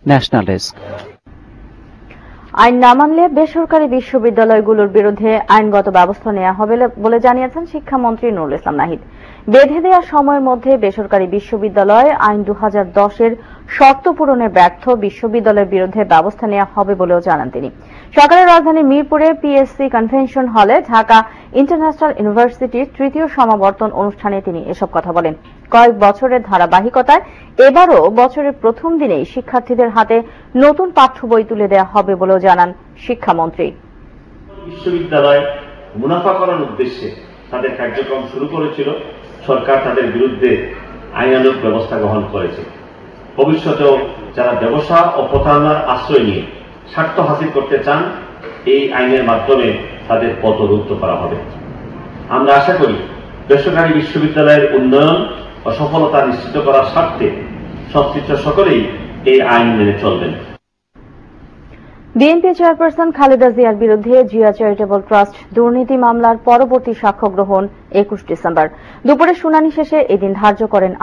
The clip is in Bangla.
National desk. আইন না মানলে বেসরকারি বিশ্ববিদ্যালয়গুলোর বিরুদ্ধে আইনগত ব্যবস্থা নেওয়া হবে বলে জানিয়েছেন শিক্ষামন্ত্রী নুরুল ইসলাম নাহিদ। বেঁধে দেওয়া সময়ের মধ্যে বেসরকারি বিশ্ববিদ্যালয় আইন 2010-এর শর্ত পূরণে ব্যর্থ বিশ্ববিদ্যালয়ের বিরুদ্ধে ব্যবস্থা নেওয়া হবে বলেও জানান তিনি। সকালে রাজধানীর মিরপুরে পিএসসি কনভেনশন হলে ঢাকা ইন্টারন্যাশনাল ইউনিভার্সিটির তৃতীয় সমাবর্তন অনুষ্ঠানে তিনি এসব কথা বলেন। কয়েক বছরের ধারাবাহিকতায় এবারও বছরের প্রথম দিনেই শিক্ষার্থীদের হাতে নতুন পাঠ্য বই তুলে দেওয়া হবে বলেও জানান শিক্ষামন্ত্রী। বিশ্ববিদ্যালয় মুনাফা করার উদ্দেশ্যে তাদের কার্যক্রম শুরু করেছিল, সরকার তাদের বিরুদ্ধে আইনানুগ ব্যবস্থা গ্রহণ করেছে। ভবিষ্যতেও যারা ব্যবসা ও প্রতারণার আশ্রয় নিয়ে স্বার্থ হাসিল করতে চান, এই আইনের মাধ্যমে তাদের পথরুদ্ধ করা হবে। আমরা আশা করি বেসরকারি বিশ্ববিদ্যালয়ের উন্নয়ন ও সফলতা নিশ্চিত করার স্বার্থে সংশ্লিষ্ট সকলেই এই আইন মেনে চলবেন। বিএনপি চেয়ারপারসন খালেদা জিয়ার বিরুদ্ধে জিয়া চ্যারিটেবল ট্রাস্ট দুর্নীতি মামলার পরবর্তী সাক্ষ্য গ্রহণ 21 ডিসেম্বর। দুপুরে শুনানি শেষে এদিন ধার্য করেন